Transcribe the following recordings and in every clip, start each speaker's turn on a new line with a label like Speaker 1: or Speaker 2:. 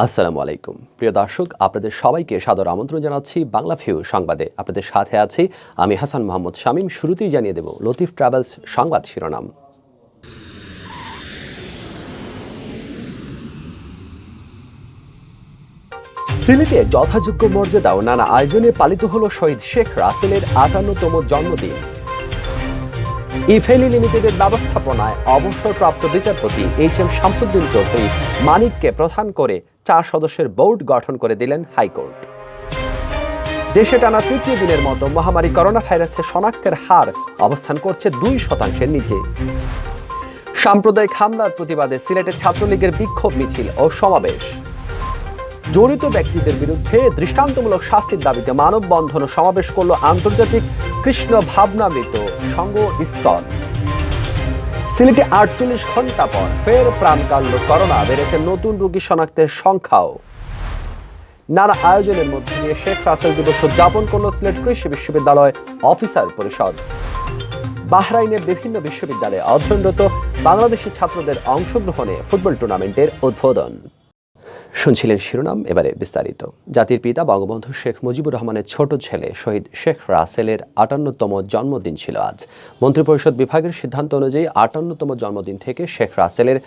Speaker 1: আসসালামু আলাইকুম প্রিয় দর্শক, আপনাদের সবাইকে সাদর আমন্ত্রণ জানাচ্ছি বাংলা ভিউ সংবাদে। আপনাদের সাথে আছি আমি হাসান মোহাম্মদ শামীম। শুরুতেই জানিয়ে দেব লতিফ ট্রাভেলস সংবাদ শিরোনাম। সিলেটে যথাযোগ্য মর্যাদা ও নানা আয়োজনে পালিত হলো শহীদ শেখ রাসেলের ৫৮তম জন্মদিন। ইফেলি লিমিটেডের ব্যবস্থাপনায় অবসরপ্রাপ্ত বিচারপতি এইচ.এম. শামসুদ্দিন চৌধুরী মানিককে প্রধান করে ৪ সদস্যের বোর্ড গঠন করে দিলেন হাইকোর্ট। দেশে টানা তৃতীয় দিনের মতো মহামারী করোনা ভাইরাসের শনাক্তের হার অবস্থান করছে ২% নিচে। সাম্প্রদায়িক হামলার প্রতিবাদে সিলেটে ছাত্রলীগের বিক্ষোভ মিছিল ও সমাবেশ। জড়িত ব্যক্তিদের বিরুদ্ধে দৃষ্টান্তমূলক শাস্তির দাবিতে মানববন্ধন ও সমাবেশ করল আন্তর্জাতিক কৃষ্ণ ভাবনামৃত সংঘ ইসকন। সিলেটে ৪৮ ঘন্টা পর ফের প্রাণ কাড়ল করোনা, বেড়েছে নতুন রোগী শনাক্তের সংখ্যাও। নানা আয়োজনের মধ্যে দিয়ে শেখ রাসেল দিবস উদযাপন করল সিলেট কৃষি বিশ্ববিদ্যালয় অফিসার পরিষদ। বাহরাইনের বিভিন্ন বিশ্ববিদ্যালয়ে অধ্যয়নরত বাংলাদেশি ছাত্রদের অংশগ্রহণে ফুটবল টুর্নামেন্টের উদ্বোধন। শুনছিলেন শিরোনাম, এবারে বিস্তারিত। জাতির পিতা বঙ্গবন্ধু শেখ মুজিবুর রহমানের ছোট ছেলে শহীদ শেখ রাসেলের ৫৮তম জন্মদিন ছিল আজ। মন্ত্রিপরিষদ বিভাগের সিদ্ধান্ত অনুযায়ী ৫৮তম জন্মদিন থেকে শেখ রাসেলের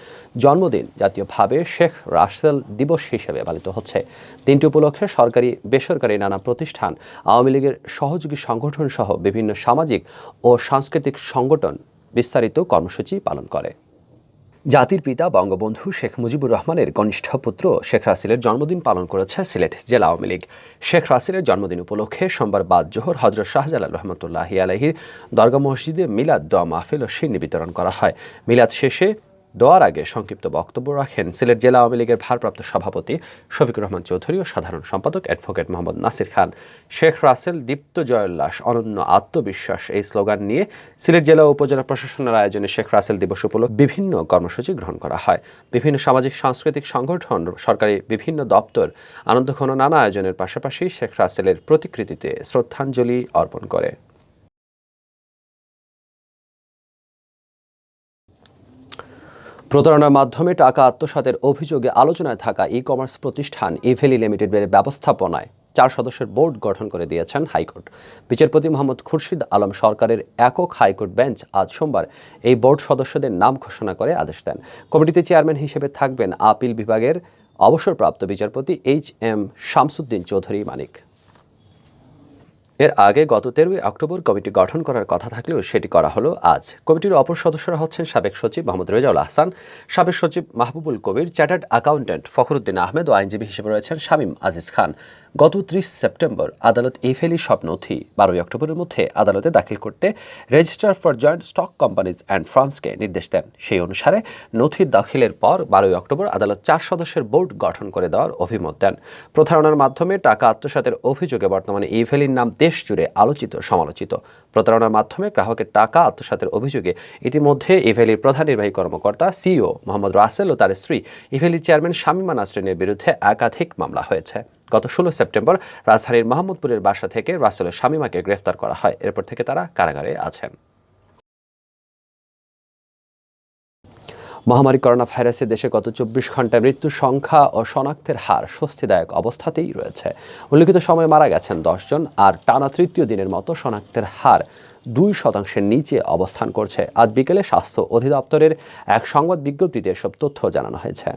Speaker 1: জন্মদিন জাতীয়ভাবে শেখ রাসেল দিবস হিসেবে পালিত হচ্ছে। দিনটি উপলক্ষে সরকারি বেসরকারি নানা প্রতিষ্ঠান, আওয়ামী লীগের সহযোগী সংগঠন সহ বিভিন্ন সামাজিক ও সাংস্কৃতিক সংগঠন বিস্তারিত কর্মসূচি পালন করে। জাতির পিতা বঙ্গবন্ধু শেখ মুজিবুর রহমানের কনিষ্ঠ পুত্র শেখ রাসেলের জন্মদিন পালন করেছে সিলেট জেলা আওয়ামী লীগ। শেখ রাসেলের জন্মদিন উপলক্ষে সোমবার বাদ জোহর হযরত শাহজালাল রহমতুল্লাহি আলাইহির দরগা মসজিদে মিলাদ দোয়া মাহফিল ও শিরনি বিতরণ করা হয়। মিলাদ শেষে দোয়ার আগে সংক্ষিপ্ত বক্তব্য রাখেন সিলেট জেলা আওয়ামী লীগের ভারপ্রাপ্ত সভাপতি শফিকুর রহমান চৌধুরী ও সাধারণ সম্পাদক অ্যাডভোকেট মোহাম্মদ নাসির খান। শেখ রাসেল দীপ্ত জয়োল্লাস, অনন্য আত্মবিশ্বাস এই স্লোগান নিয়ে সিলেট জেলা ও উপজেলা প্রশাসনের আয়োজনে শেখ রাসেল দিবস উপলক্ষে বিভিন্ন কর্মসূচি গ্রহণ করা হয়। বিভিন্ন সামাজিক সাংস্কৃতিক সংগঠন, সরকারি বিভিন্ন দপ্তর আনন্দঘন নানা আয়োজনের পাশাপাশি শেখ রাসেলের প্রতিকৃতিতে শ্রদ্ধাঞ্জলি অর্পণ করে। প্রতারণার মাধ্যমে টাকা আত্মসাতের অভিযোগে আলোচনায় থাকা ই-কমার্স প্রতিষ্ঠান ইফেলি লিমিটেডের ব্যবস্থাপনায় ৪ সদস্যের বোর্ড গঠন করে দিয়েছেন হাইকোর্ট। বিচারপতি মোহাম্মদ খুরশিদ আলম সরকারের একক হাইকোর্ট বেঞ্চ আজ সোমবার এই বোর্ড সদস্যদের নাম ঘোষণা করে আদেশ দেন। কমিটিতে চেয়ারম্যান হিসেবে থাকবেন আপিল বিভাগের অবসরপ্রাপ্ত বিচারপতি এইচ.এম. শামসুদ্দিন চৌধুরী মানিক। এর আগে গত ১৩ অক্টোবর কমিটি গঠন করার কথা থাকলেও সেটি করা হলো আজ। কমিটির অপর সদস্যরা হচ্ছেন সাবেক সচিব মোহাম্মদ রেজাউল আহসান, সাবেক সচিব মাহবুবুল কবির, চার্টার্ড অ্যাকাউন্ট্যান্ট ফখরুদ্দিন আহমেদ ও আইনজীবী হিসেবে রয়েছেন শামীম আজিজ খান। গত ৩০ সেপ্টেম্বর আদালত ইফেলি সব নথি ১২ অক্টোবরের মধ্যে আদালতে দাখিল করতে registrar for joint stock companies and ফার্মসকে নির্দেশ দেন। সেই অনুসারে নথি দাখিলের পর ১২ অক্টোবর আদালত ৪ সদস্যের বোর্ড গঠন করে দেওয়ার অভিমত দেন। প্রতারণার মাধ্যমে টাকা আত্মসাতের অভিযোগে বর্তমানে ইফেলির নাম দেশ জুড়ে আলোচিত সমালোচিত। প্রতারণার মাধ্যমে গ্রাহকের টাকা আত্মসাতের অভিযোগে ইতিমধ্যে ইফেলির প্রধান নির্বাহী কর্মকর্তা সিইও মোহাম্মদ রাসেল ও তার স্ত্রী ইফেলির চেয়ারম্যান শামীমা নাসরিনের বিরুদ্ধে একাধিক মামলা হয়েছে। গত ১৬ সেপ্টেম্বর রাজধানীর মোহাম্মদপুরের বাসা থেকে রাসেল ও শামীমাকে গ্রেফতার করা হয়। এরপর থেকে তারা কারাগারে আছেন। মহামারী করোনা ভাইরাসে দেশে গত ২৪ ঘন্টায় মৃত্যুর সংখ্যা ও শনাক্তের হার স্বস্তিদায়ক অবস্থাতেই রয়েছে। উল্লিখিত সময়ে মারা গেছেন ১০ জন, আর টানা তৃতীয় দিনের মতো শনাক্তের হার ২% নিচে অবস্থান করছে। আজ বিকেলে স্বাস্থ্য অধিদপ্তরের এক সংবাদ বিজ্ঞপ্তিতে এসব তথ্য জানানো হয়েছে।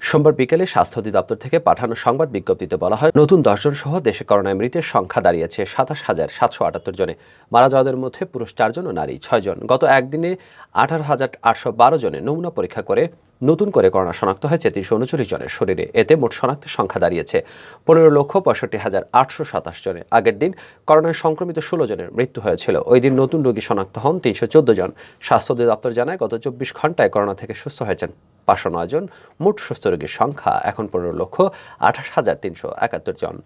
Speaker 1: সোমবার বিকেলে স্বাস্থ্য অধিদপ্তর থেকে পাঠানো সংবাদ বিজ্ঞপ্তিতে বলা হয়, নতুন ১০ জন সহ দেশে করোনায় মৃতের সংখ্যা দাঁড়িয়েছে ২৭,৭৭৮ জনে। মারা যাওয়াদের মধ্যে পুরুষ ৪ জন ও নারী ৬ জন। গত একদিনে ১৮,৮১২ জনের নমুনা পরীক্ষা করে নতুন করে করোনা শনাক্ত হয়েছে ৩৩৯ জনের শরীরে। এতে মোট শনাক্তের সংখ্যা দাঁড়িয়েছে ১৫,৬৫,৮২৭ জনে। আগের দিন করোনায় সংক্রমিত ১৬ জনের মৃত্যু হয়েছিল। ওই দিন নতুন রোগী শনাক্ত হন ৩১৪ জন। স্বাস্থ্য অধিদপ্তর জানায়, গত ২৪ ঘন্টায় করোনা থেকে সুস্থ হয়েছেন ৫০৯ জন। মোট সুস্থ রোগীর সংখ্যা এখন ১৫,২৮,৩৭১ জন।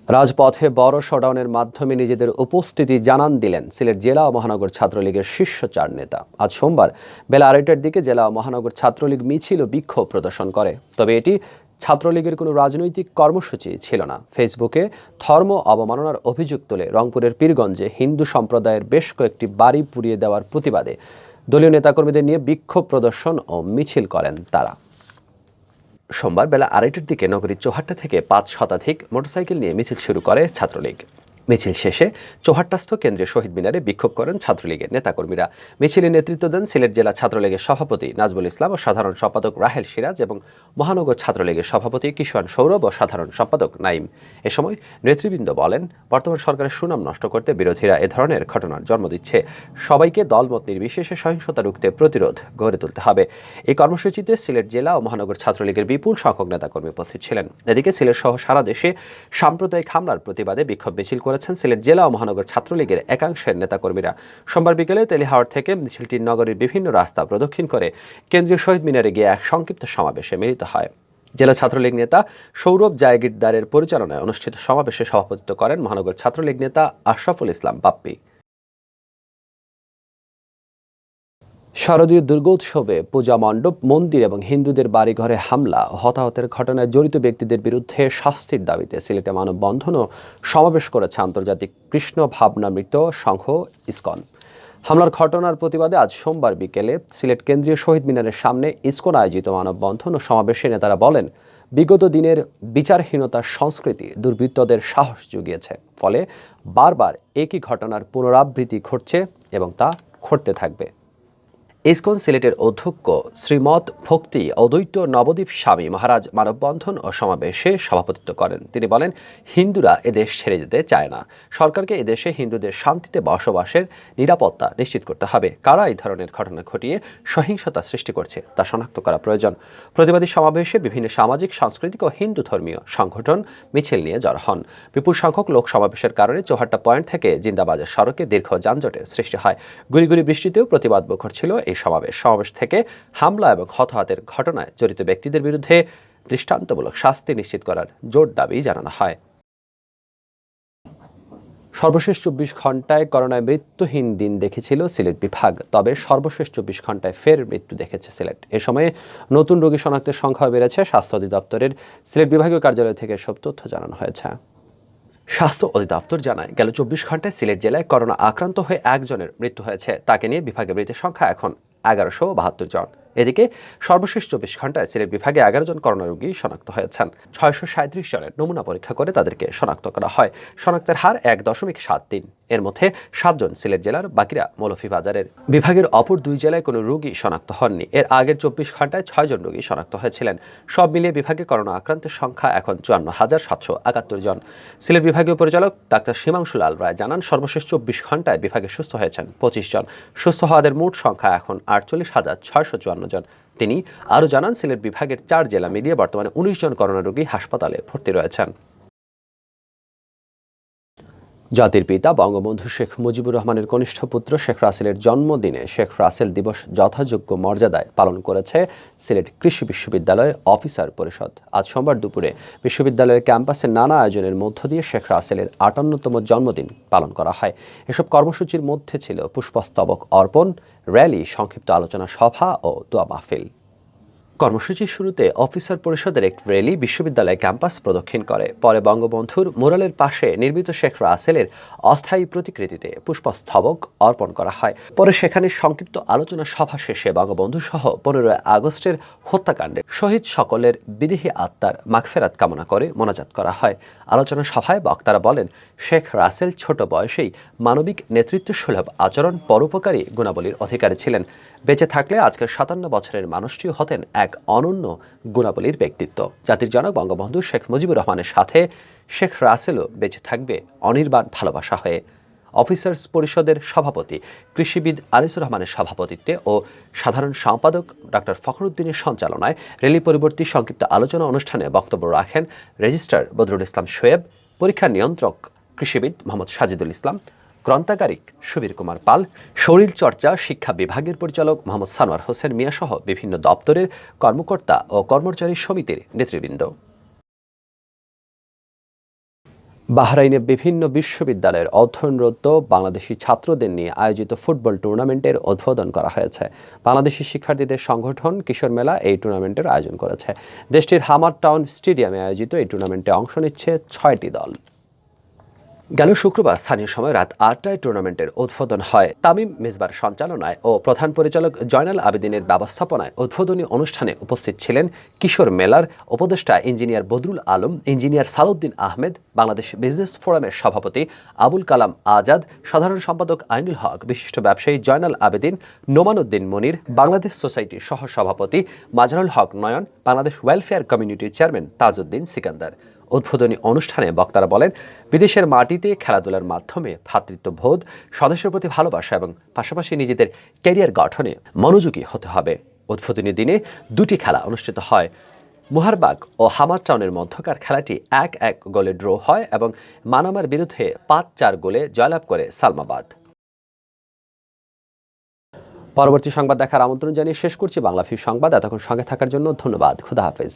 Speaker 1: রাজপথে বড় শোডাউনের মাধ্যমে নিজেদের উপস্থিতি জানান দিলেন সিলেট জেলা ও মহানগর ছাত্রলীগের শীর্ষ ৪ নেতা। আজ সোমবার বেলা ২:৩০টার দিকে জেলা ও মহানগর ছাত্রলীগ মিছিল ও বিক্ষোভ প্রদর্শন করে। তবে এটি ছাত্রলীগের কোনো রাজনৈতিক কর্মসূচি ছিল না। ফেসবুকে ধর্ম অবমাননার অভিযোগ তুলে রংপুরের পীরগঞ্জে হিন্দু সম্প্রদায়ের বেশ কয়েকটি বাড়ি পুড়িয়ে দেওয়ার প্রতিবাদে দলীয় নেতাকর্মীদের নিয়ে বিক্ষোভ প্রদর্শন ও মিছিল করেন তারা। সোমবার বেলা 2টার দিকে নগরীর চৌহাট্টা থেকে 5 শতাধিক মোটরসাইকেল নিয়ে মিছিল শুরু করে ছাত্রলীগ। মিছিল শেষে চৌহাট্টাস্থ কেন্দ্রীয় শহীদ মিনারে বিক্ষোভ করেন ছাত্রলীগের নেতাকর্মীরা। মিছিলে নেতৃত্ব দেন সিলেট জেলা ছাত্রলীগের সভাপতি নাজবুল ইসলাম ও সাধারণ সম্পাদক রাহেল সিরাজ এবং মহানগর ছাত্রলীগের সভাপতি কিশোর সৌরভ ও সাধারণ সম্পাদক নাইম। এ সময় নেতৃবৃন্দ বলেন, বর্তমান সরকারের সুনাম নষ্ট করতে বিরোধীরা এ ধরনের ঘটনার জন্ম দিচ্ছে। সবাইকে দলমত নির্বিশেষে সহিংসতা রুখতে প্রতিরোধ গড়ে তুলতে হবে। এই কর্মসূচিতে সিলেট জেলা ও মহানগর ছাত্রলীগের বিপুল সংখ্যক নেতাকর্মী উপস্থিত ছিলেন। এদিকে সিলেট সহ সারা দেশে সাম্প্রদায়িক হামলার প্রতিবাদে বিক্ষোভ মিছিল করেছেন সিলেট জেলা ও মহানগর ছাত্রলীগের একাংশের নেতাকর্মীরা। সোমবার বিকেলে তেলিহাওড় থেকে মিছিলটি নগরীর বিভিন্ন রাস্তা প্রদক্ষিণ করে কেন্দ্রীয় শহীদ মিনারে গিয়ে এক সংক্ষিপ্ত সমাবেশে মিলিত হয়। জেলা ছাত্রলীগ নেতা সৌরভ জায়গিরদারের পরিচালনায় অনুষ্ঠিত সমাবেশে সভাপতিত্ব করেন মহানগর ছাত্রলীগ নেতা আশরাফুল ইসলাম বাপ্পি। শারদীয় দুর্গোৎসবে পূজা মণ্ডপ, মন্দির এবং হিন্দুদের বাড়িঘরে হামলা ও হতাহতের ঘটনায় জড়িত ব্যক্তিদের বিরুদ্ধে শাস্তির দাবিতে সিলেটে মানববন্ধন ও সমাবেশ করেছে আন্তর্জাতিক কৃষ্ণ ভাবনামৃত সংঘ ইসকন। হামলার ঘটনার প্রতিবাদে আজ সোমবার বিকেলে সিলেট কেন্দ্রীয় শহীদ মিনারের সামনে ইসকন আয়োজিত মানববন্ধন ও সমাবেশে নেতারা বলেন, বিগত দিনের বিচারহীনতার সংস্কৃতি দুর্বৃত্তদের সাহস জুগিয়েছে, ফলে বারবার একই ঘটনার পুনরাবৃত্তি ঘটছে এবং তা ঘটতে থাকবে। ইসকন সিলেটের অধ্যক্ষ শ্রীমৎ ভক্তি অদ্বৈত নবদ্বীপ স্বামী মহারাজ মানববন্ধন ও সমাবেশে সভাপতিত্ব করেন। তিনি বলেন, হিন্দুরা এদেশ ছেড়ে যেতে চায় না। সরকারকে এদেশে হিন্দুদের শান্তিতে বসবাসের নিরাপত্তা নিশ্চিত করতে হবে। কারা এই ধরনের ঘটনা ঘটিয়ে সহিংসতা সৃষ্টি করছে তা শনাক্ত করা প্রয়োজন। প্রতিবাদী সমাবেশে বিভিন্ন সামাজিক, সাংস্কৃতিক ও হিন্দু ধর্মীয় সংগঠন মিছিল নিয়ে জড়ো হন। বিপুল সংখ্যক লোক সমাবেশের কারণে চৌহাট্টা পয়েন্ট থেকে জিন্দাবাজার সড়কে দীর্ঘ যানজটের সৃষ্টি হয়। গুড়ি বৃষ্টিতেও প্রতিবাদ মুখর ছিল এই সমাবেশ থেকে হামলা এবং হতাহতের ঘটনায় জড়িত ব্যক্তিদের বিরুদ্ধে দৃষ্টান্তমূলক শাস্তি নিশ্চিত করার জোর দাবি জানানো হয়। সর্বশেষ 24 ঘন্টায় করোনায় মৃত্যুহীন দিন দেখেছিল সিলেট বিভাগ, তবে সর্বশেষ 24 ঘন্টায় ফের মৃত্যু দেখেছে সিলেট। এ সময়ে নতুন রোগী শনাক্তের সংখ্যা বেড়েছে। স্বাস্থ্য অধিদপ্তরের সিলেট বিভাগীয় কার্যালয় থেকে সব তথ্য জানানো হয়েছে। স্বাস্থ্য অধিদপ্তর জানায়, গেল 24 ঘন্টায় সিলেট জেলায় করোনা আক্রান্ত হয়ে একজনের মৃত্যু হয়েছে। তাকে নিয়ে বিভাগে মৃতের সংখ্যা এখন 1172 জন। এদিকে সর্বশেষ 24 ঘন্টায় সিলেট বিভাগে 11 জন করোনা রোগী শনাক্ত হয়েছেন। 637 জনের নমুনা পরীক্ষা করে তাদেরকে শনাক্ত করা হয়। শনাক্তের হার 1.73। এর মধ্যে 7 জন সিলেট জেলার, বাকিরা মৌলভীবাজারের। বিভাগের অপর 2 জেলায় কোনো রোগী শনাক্ত হননি। এর আগের 24 ঘন্টায় 6 জন রোগী শনাক্ত হয়েছিলেন। সব মিলিয়ে বিভাগে করোনা আক্রান্তের সংখ্যা এখন 54,771 জন। সিলেট বিভাগীয় পরিচালক ডাক্তার সীমাংশু লাল রায় জানান, সর্বশেষ 24 ঘন্টায় বিভাগে সুস্থ হয়েছেন 25 জন। সুস্থ হওয়াদের মোট সংখ্যা এখন 48,654 জন। তিনি আরও জানান, সিলেট বিভাগের 4 জেলা মিলিয়ে বর্তমানে 19 জন করোনা রোগী হাসপাতালে ভর্তি রয়েছেন। জাতির পিতা বঙ্গবন্ধু শেখ মুজিবুর রহমানের কনিষ্ঠ পুত্র শেখ রাসেলের জন্মদিনে শেখ রাসেল দিবস যথাযোগ্য মর্যাদায় পালন করেছে সিলেট কৃষি বিশ্ববিদ্যালয় অফিসার পরিষদ। আজ সোমবার দুপুরে বিশ্ববিদ্যালয়ের ক্যাম্পাসে নানা আয়োজনের মধ্য দিয়ে শেখ রাসেলের 58তম জন্মদিন পালন করা হয়। এসব কর্মসূচির মধ্যে ছিল পুষ্পস্তবক অর্পণ, র্যালি, সংক্ষিপ্ত আলোচনা সভা ও দোয়া মাহফিল। কর্মসূচির শুরুতে অফিসার পরিষদের এক র্যালি বিশ্ববিদ্যালয় ক্যাম্পাস প্রদক্ষিণ করে। পরে বঙ্গবন্ধুর মুরালের পাশে নির্মিত শেখ রাসেলের অস্থায়ী প্রতিকৃতিতে পুষ্পস্তবক অর্পণ করা হয়। পরে সেখানে সংক্ষিপ্ত আলোচনা সভা শেষে বঙ্গবন্ধু সহ 15 আগস্টের হত্যাকাণ্ডে শহীদ সকলের বিদেহী আত্মার মাগফেরাত কামনা করে মোনাজাত করা হয়। আলোচনা সভায় বক্তারা বলেন, শেখ রাসেল ছোট বয়সেই মানবিক নেতৃত্ব সুলভ আচরণ, পরোপকারী গুণাবলীর অধিকারী ছিলেন। বেঁচে থাকলে আজকের 57 বছরের মানুষটিও হতেন এক অনন্য গুণাবলীর ব্যক্তিত্ব। জাতির জনক বঙ্গবন্ধু শেখ মুজিবুর রহমানের সাথে শেখ রাসেলও বেঁচে থাকবে অনির্বাণ ভালোবাসা হয়ে। অফিসার্স পরিষদের সভাপতি কৃষিবিদ আনিসুর রহমানের সভাপতিত্বে ও সাধারণ সম্পাদক ডক্টর ফখরুদ্দিনের সঞ্চালনায় র্যালি পরিবর্তী সংক্ষিপ্ত আলোচনা অনুষ্ঠানে বক্তব্য রাখেন রেজিস্ট্রার বদরুল ইসলাম শোয়েব, পরীক্ষা নিয়ন্ত্রক কৃষিবিদ মোহাম্মদ সাজিদুল ইসলাম, গ্রন্থাগারিক সুবীর কুমার পাল, শরীরচর্চা শিক্ষা বিভাগের পরিচালক মোহাম্মদ সানোয়ার হোসেন মিয়া সহ বিভিন্ন দপ্তরের কর্মকর্তা ও কর্মচারী সমিতির নেতৃবৃন্দ। বাহরাইনে বিভিন্ন বিশ্ববিদ্যালয়ের অধ্যয়নরত বাংলাদেশি ছাত্রদের নিয়ে আয়োজিত ফুটবল টুর্নামেন্টের উদ্বোধন করা হয়েছে। বাংলাদেশি শিক্ষার্থীদের সংগঠন কিশোর মেলা এই টুর্নামেন্টের আয়োজন করেছে। দেশটির হামার টাউন স্টেডিয়ামে আয়োজিত এই টুর্নামেন্টে অংশ নিচ্ছে 6টি দল। গেল শুক্রবার স্থানীয় সময় রাত ৮টায় টুর্নামেন্টের উদ্বোধন হয়। তামিম মিসবার সঞ্চালনায় ও প্রধান পরিচালক জয়নাল আবেদিনের ব্যবস্থাপনায় উদ্বোধনী অনুষ্ঠানে উপস্থিত ছিলেন কিশোর মেলার উপদেষ্টা engineer Badrul Alam, engineer Salahuddin Ahmed, Bangladesh business ফোরামের সভাপতি আবুল কালাম আজাদ, সাধারণ সম্পাদক আইনুল হক, বিশিষ্ট ব্যবসায়ী জয়নাল আবেদিন, নোমান উদ্দিন মনির, বাংলাদেশ সোসাইটির সহ সভাপতি মাজারুল হক নয়ন, বাংলাদেশ ওয়েলফেয়ার কমিউনিটির চেয়ারম্যান তাজউদ্দিন সিকান্দার। উদ্বোধনী অনুষ্ঠানে বক্তারা বলেন, বিদেশের মাটিতে খেলাধুলার মাধ্যমে ভ্রাতৃত্ববোধ, সদস্যের প্রতি ভালোবাসা এবং পাশাপাশি নিজেদের ক্যারিয়ার গঠনে মনোযোগী হতে হবে। উদ্বোধনী দিনে দুটি খেলা অনুষ্ঠিত হয়। মুহারবাগ ও হামার টাউনের মধ্যকার খেলাটি ১-১ গোলে ড্র হয় এবং মানামার বিরুদ্ধে ৫-৪ গোলে জয়লাভ করে সালমাবাদ। পরবর্তী সংবাদ দেখার আমন্ত্রণ জানিয়ে শেষ করছি বাংলা ভিউ সংবাদ। এতক্ষণ সঙ্গে থাকার জন্য ধন্যবাদ। খোদা হাফেজ।